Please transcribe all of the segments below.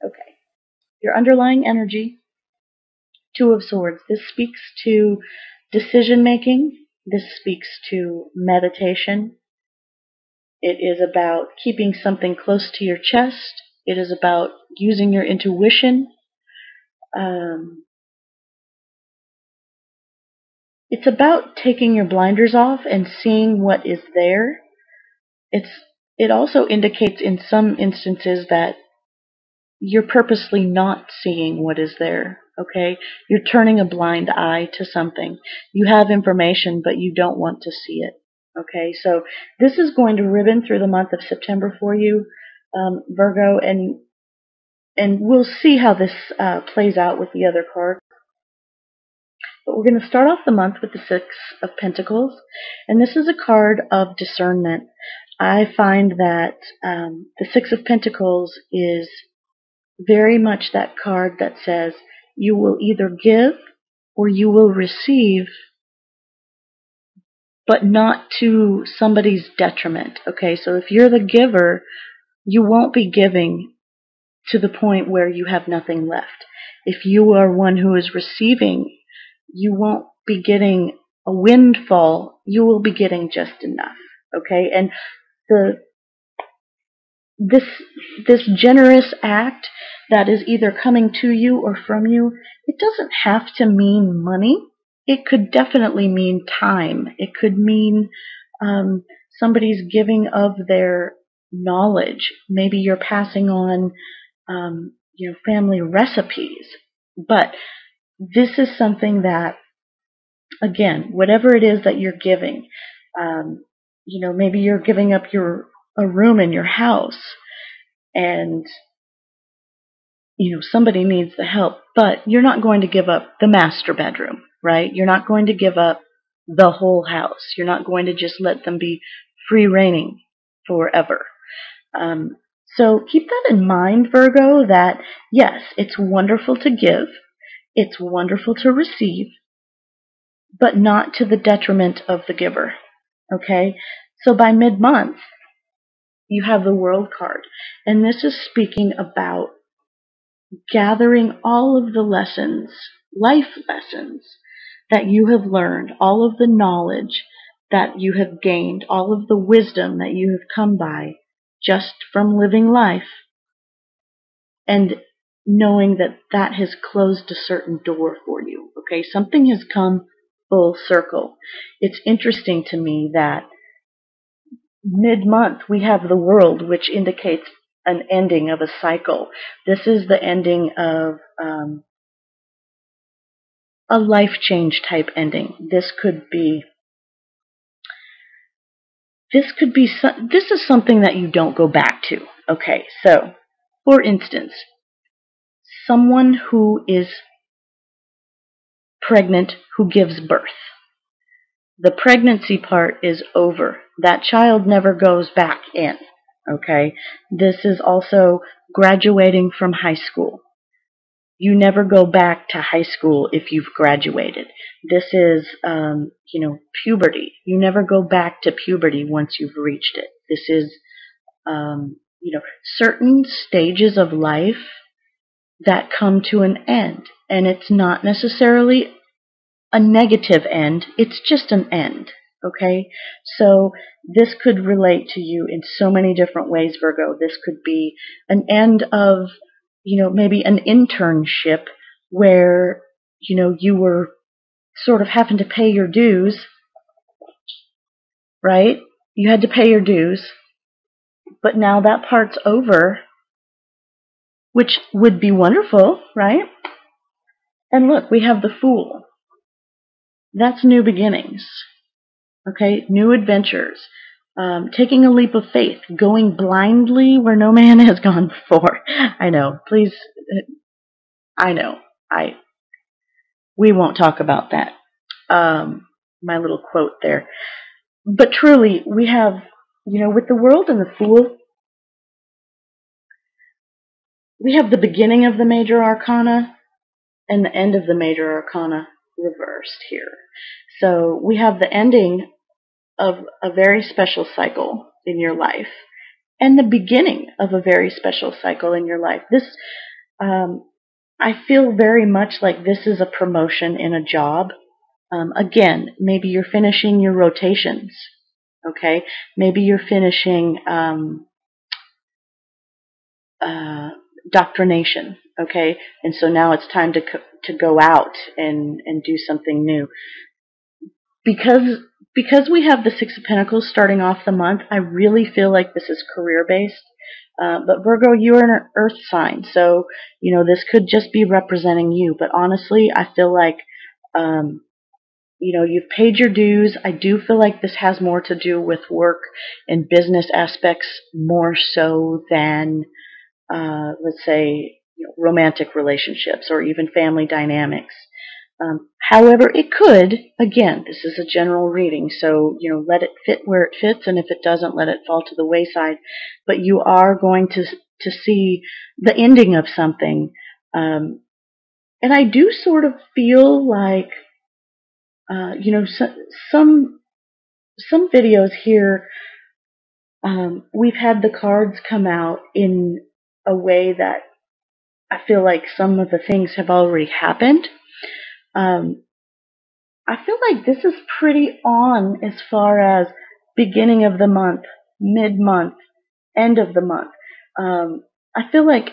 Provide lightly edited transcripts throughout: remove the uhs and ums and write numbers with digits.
Okay. Your underlying energy, Two of Swords. This speaks to decision making. This speaks to meditation. It is about keeping something close to your chest. It is about using your intuition. It's about taking your blinders off and seeing what is there. It also indicates in some instances that you're purposely not seeing what is there, okay? You're turning a blind eye to something. You have information, but you don't want to see it, okay? So this is going to ribbon through the month of September for you, Virgo, and we'll see how this plays out with the other card. But we're going to start off the month with the Six of Pentacles, and this is a card of discernment. I find that the Six of Pentacles is very much that card that says you will either give or you will receive, but not to somebody's detriment. Okay, so if you're the giver, you won't be giving to the point where you have nothing left. If you are one who is receiving, you won't be getting a windfall, you will be getting just enough. Okay, and this generous act that is either coming to you or from you, it doesn't have to mean money. It could definitely mean time. It could mean somebody's giving of their knowledge. Maybe you're passing on family recipes. But this is something that, again, whatever it is that you're giving, maybe you're giving up a room in your house, and somebody needs the help, but you're not going to give up the master bedroom, right? You're not going to give up the whole house. You're not going to just let them be free reigning forever. So keep that in mind, Virgo, that yes, it's wonderful to give, it's wonderful to receive, but not to the detriment of the giver. Okay? So by mid-month, you have the World card, and this is speaking about gathering all of the lessons, life lessons, that you have learned, all of the knowledge that you have gained, all of the wisdom that you have come by just from living life, and knowing that that has closed a certain door for you. Okay, something has come full circle. It's interesting to me that mid-month we have the World, which indicates an ending of a cycle. This is the ending of a life change type ending. This is something that you don't go back to. Okay, so for instance, someone who is pregnant who gives birth. The pregnancy part is over. That child never goes back in. Okay, this is also graduating from high school. You never go back to high school if you've graduated. This is, puberty. You never go back to puberty once you've reached it. This is, certain stages of life that come to an end. And it's not necessarily a negative end. It's just an end. Okay? So this could relate to you in so many different ways, Virgo. This could be an end of, maybe an internship where, you were sort of having to pay your dues, right? You had to pay your dues, but now that part's over, which would be wonderful, right? And look, we have the Fool. That's new beginnings, okay? New adventures. Taking a leap of faith, going blindly where no man has gone before. I know, please, I know, we won't talk about that. My little quote there. But truly, we have, with the World and the Fool, we have the beginning of the major arcana and the end of the major arcana reversed here. So we have the ending of a very special cycle in your life and the beginning of a very special cycle in your life. I feel very much like this is a promotion in a job. Again, maybe you're finishing your rotations. Okay, maybe you're finishing doctrination. Okay, and so now it's time to go out and do something new. Because we have the Six of Pentacles starting off the month, I really feel like this is career based. But Virgo, you're an earth sign, so this could just be representing you. But honestly, I feel like you've paid your dues. I do feel like this has more to do with work and business aspects more so than let's say romantic relationships or even family dynamics. However, it could, again, this is a general reading, so let it fit where it fits, and if it doesn't, let it fall to the wayside. But you are going to see the ending of something, and I do sort of feel like some videos here, we've had the cards come out in a way that I feel like some of the things have already happened. I feel like this is pretty on as far as beginning of the month, mid-month, end of the month. I feel like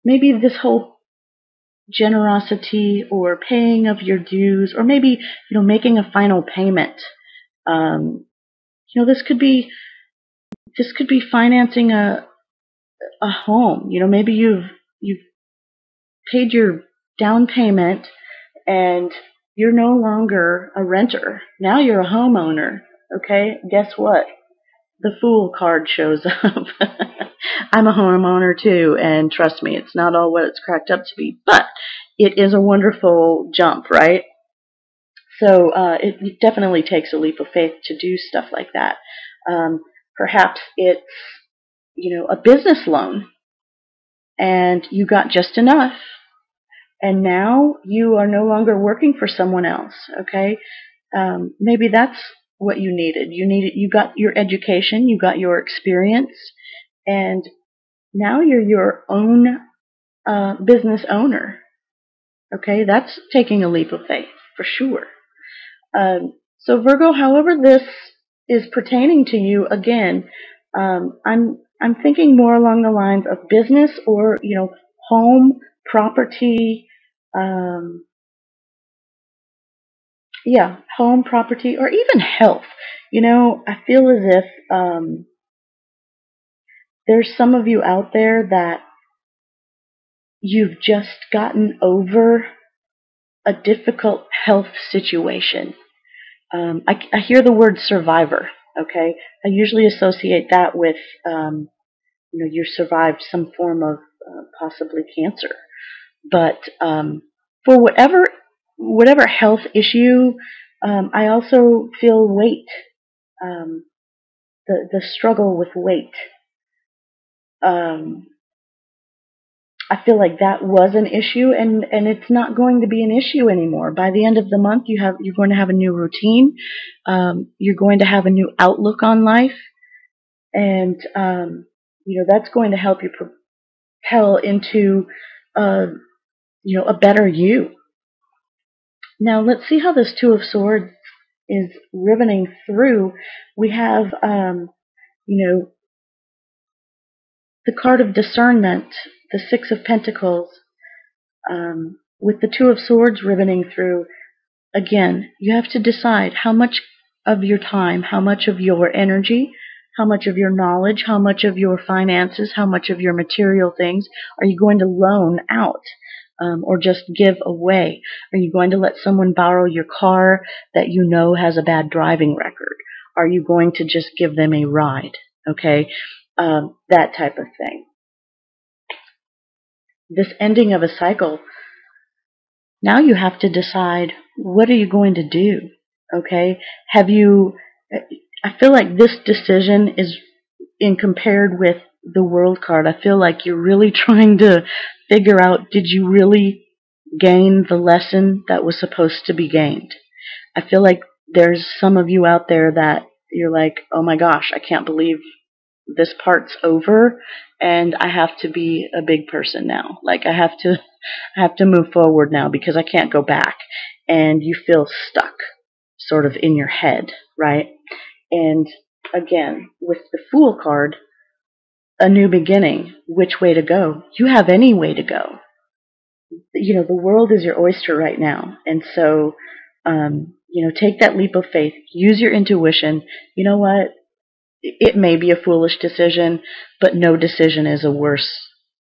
maybe this whole generosity or paying of your dues, or maybe making a final payment. This could be financing a home. Maybe you've paid your down payment and you're no longer a renter. Now you're a homeowner. Okay? Guess what? The Fool card shows up. I'm a homeowner too, and trust me, it's not all what it's cracked up to be, but it is a wonderful jump, right? So it definitely takes a leap of faith to do stuff like that. Perhaps it's a business loan, and you got just enough, and now you are no longer working for someone else. Okay, maybe that's what you needed. You got your education, you got your experience, and now you're your own business owner. Okay, that's taking a leap of faith for sure. So Virgo, however this is pertaining to you, again, I'm thinking more along the lines of business or home, property, home, property, or even health. I feel as if there's some of you out there that you've just gotten over a difficult health situation. I hear the word survivor. Okay, I usually associate that with you survived some form of possibly cancer, but for whatever health issue, I also feel weight, the struggle with weight. I feel like that was an issue, and it's not going to be an issue anymore. By the end of the month, you're going to have a new routine. You're going to have a new outlook on life, and that's going to help you propel into a better you. Now let's see how this Two of Swords is riveting through. We have the card of discernment, the Six of Pentacles, with the Two of Swords riveting through. Again, you have to decide how much of your time, how much of your energy, how much of your knowledge, how much of your finances, how much of your material things are you going to loan out or just give away? Are you going to let someone borrow your car that you know has a bad driving record? Are you going to just give them a ride? Okay, that type of thing. This ending of a cycle, now you have to decide, what are you going to do? Okay, I feel like this decision is, in compared with the World card, I feel like you're really trying to figure out, did you really gain the lesson that was supposed to be gained? I feel like there's some of you out there that you're like, oh my gosh, I can't believe this part's over and I have to be a big person now. Like I have to move forward now because I can't go back. And you feel stuck sort of in your head, right? And again, with the Fool card, a new beginning, which way to go? You have any way to go. The world is your oyster right now. And so, take that leap of faith, use your intuition. You know what? It may be a foolish decision, but no decision is a worse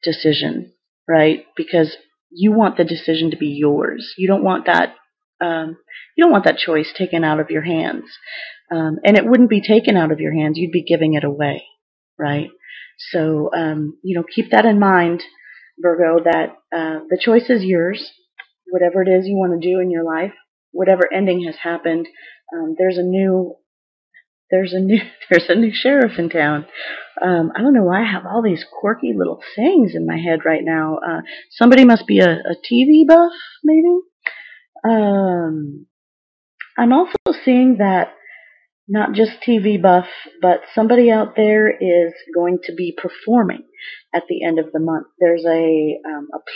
decision, right? Because you want the decision to be yours. You don't want that. You don't want that choice taken out of your hands, and it wouldn't be taken out of your hands. You'd be giving it away, right? So, keep that in mind, Virgo. That the choice is yours. Whatever it is you want to do in your life, whatever ending has happened, there's a new there's a new sheriff in town. I don't know why I have all these quirky little sayings in my head right now. Somebody must be a TV buff, maybe. I'm also seeing that not just TV buff, but somebody out there is going to be performing at the end of the month. There's a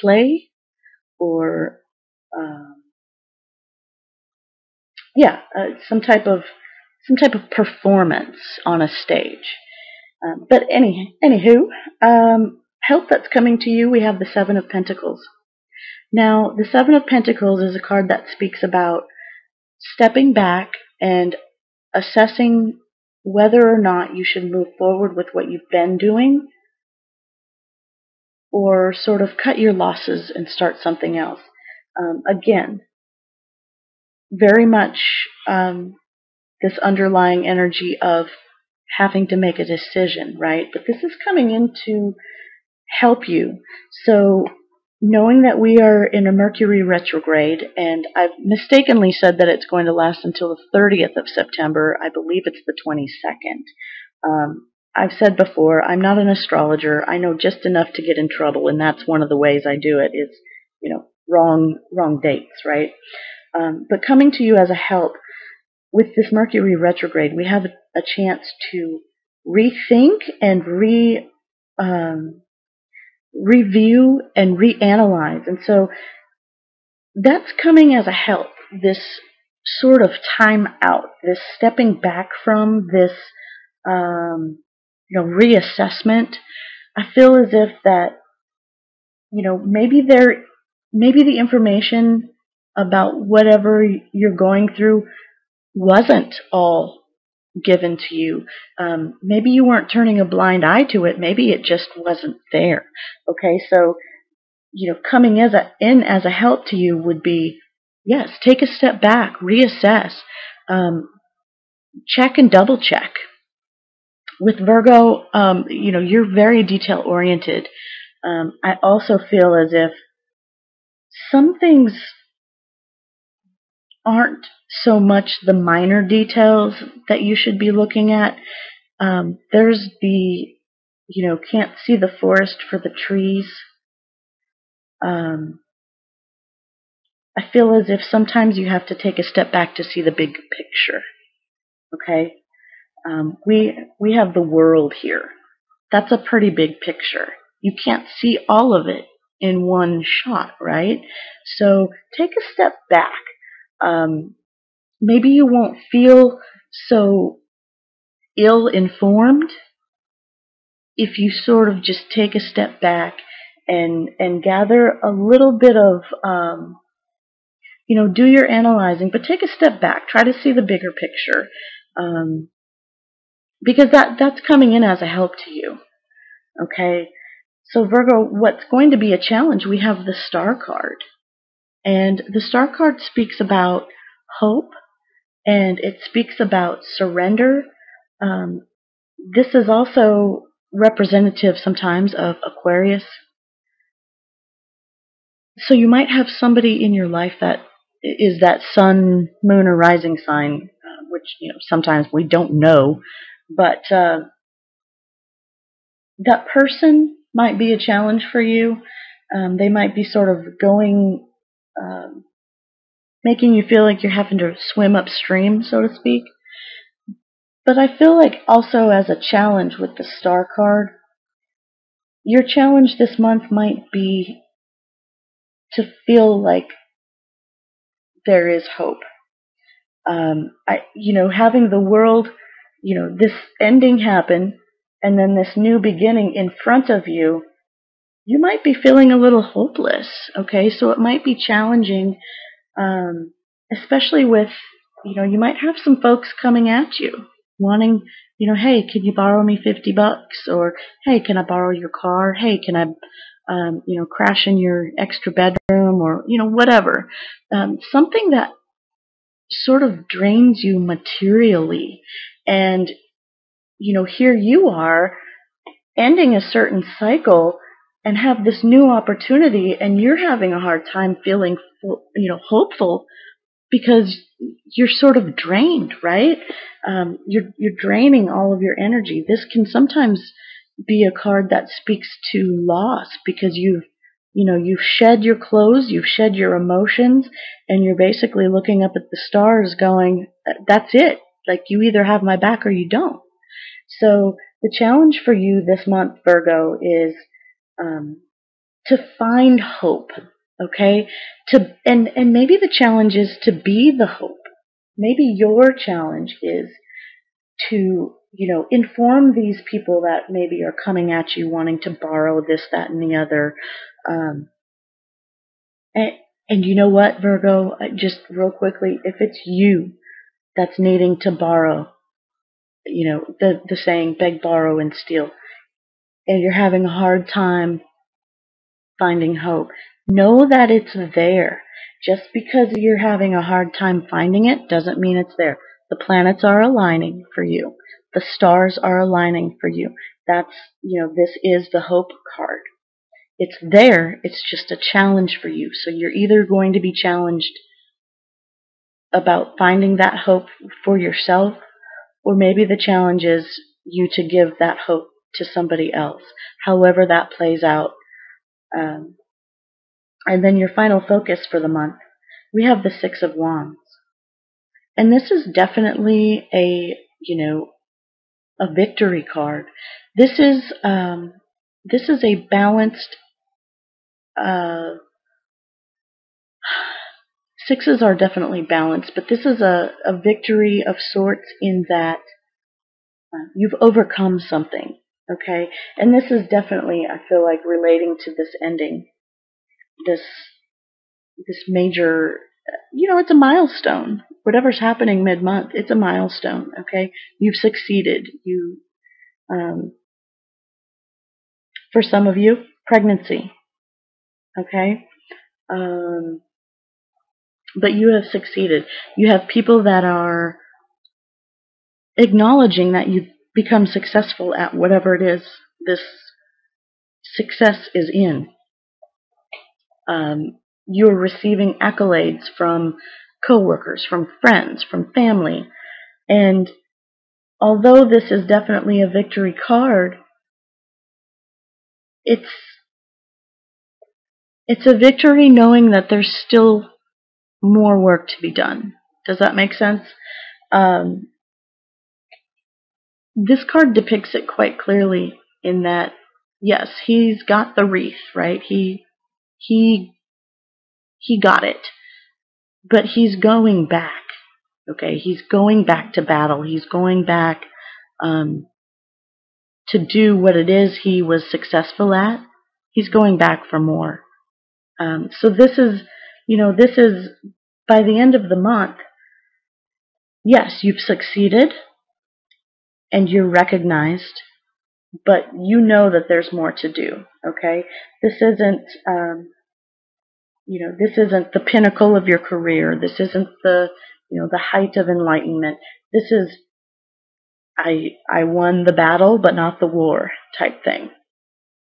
play or some type of performance on a stage. But anywho, help that's coming to you. We have the Seven of Pentacles. Now, the Seven of Pentacles is a card that speaks about stepping back and assessing whether or not you should move forward with what you've been doing, or sort of cut your losses and start something else. Again, very much this underlying energy of having to make a decision, right? But this is coming in to help you. So knowing that we are in a Mercury retrograde, and I've mistakenly said that it's going to last until the 30th of September. I believe it's the 22nd. I've said before, I'm not an astrologer. I know just enough to get in trouble, and that's one of the ways I do it is, wrong dates, right? But coming to you as a help, with this Mercury retrograde, we have a chance to rethink and review and reanalyze. And so that's coming as a help, this sort of time out, this stepping back from this, reassessment. I feel as if that, maybe the information about whatever you're going through wasn't all given to you. Maybe you weren't turning a blind eye to it. Maybe it just wasn't there. Okay, so coming in as a help to you would be, yes, take a step back, reassess, check and double check. With Virgo, you're very detail oriented. I also feel as if some things aren't so much the minor details that you should be looking at. There's the, can't see the forest for the trees. I feel as if sometimes you have to take a step back to see the big picture. Okay? We have the world here. That's a pretty big picture. You can't see all of it in one shot, right? So take a step back. Maybe you won't feel so ill-informed if you sort of just take a step back and gather a little bit of, do your analyzing, but take a step back. Try to see the bigger picture, because that's coming in as a help to you. Okay, so Virgo, what's going to be a challenge? We have the Star card, and the Star card speaks about hope. And it speaks about surrender. This is also representative sometimes of Aquarius. So you might have somebody in your life that is that sun, moon, or rising sign, which sometimes we don't know. But that person might be a challenge for you. They might be sort of going, making you feel like you're having to swim upstream, so to speak. But I feel like also as a challenge with the Star card, your challenge this month might be to feel like there is hope. Having the world, this ending happen and then this new beginning in front of you, you might be feeling a little hopeless. Okay, so it might be challenging, especially with, you might have some folks coming at you wanting, hey, can you borrow me $50? Or, hey, can I borrow your car? Hey, can I, crash in your extra bedroom? Or, whatever. Something that sort of drains you materially. And, here you are ending a certain cycle and have this new opportunity, and you're having a hard time feeling, hopeful because you're sort of drained, right? You're draining all of your energy. This can sometimes be a card that speaks to loss because you've shed your clothes, you've shed your emotions, and you're basically looking up at the stars going, that's it. Like, you either have my back or you don't. So the challenge for you this month, Virgo, is to find hope, okay? And maybe the challenge is to be the hope. Maybe your challenge is to, inform these people that maybe are coming at you wanting to borrow this, that, and the other. Um, and you know what, Virgo, just real quickly, if it's you that's needing to borrow, the saying, beg, borrow, and steal, and you're having a hard time finding hope, know that it's there. Just because you're having a hard time finding it doesn't mean it's there. The planets are aligning for you. The stars are aligning for you. That's, this is the hope card. It's there. It's just a challenge for you. So you're either going to be challenged about finding that hope for yourself, or maybe the challenge is you to give that hope to somebody else. However that plays out. And then your final focus for the month, we have the Six of Wands. And this is definitely a victory card. This is a balanced, sixes are definitely balanced, but this is a victory of sorts in that you've overcome something, okay? And this is definitely, I feel like, relating to this ending, this major, it's a milestone. Whatever's happening mid-month, it's a milestone, okay? You've succeeded. For some of you, pregnancy, okay? But you have succeeded. You have people that are acknowledging that you've become successful at whatever it is this success is in. You're receiving accolades from coworkers, from friends, from family. And although this is definitely a victory card, it's a victory knowing that there's still more work to be done. Does that make sense? This card depicts it quite clearly in that, yes, he's got the wreath, right? He got it. But he's going back. Okay, he's going back to battle. He's going back to do what it is he was successful at. He's going back for more. So this is by the end of the month, yes, you've succeeded and you're recognized, but you know that there's more to do. Okay, this isn't this isn't the pinnacle of your career. This isn't the the height of enlightenment. This is I won the battle but not the war type thing.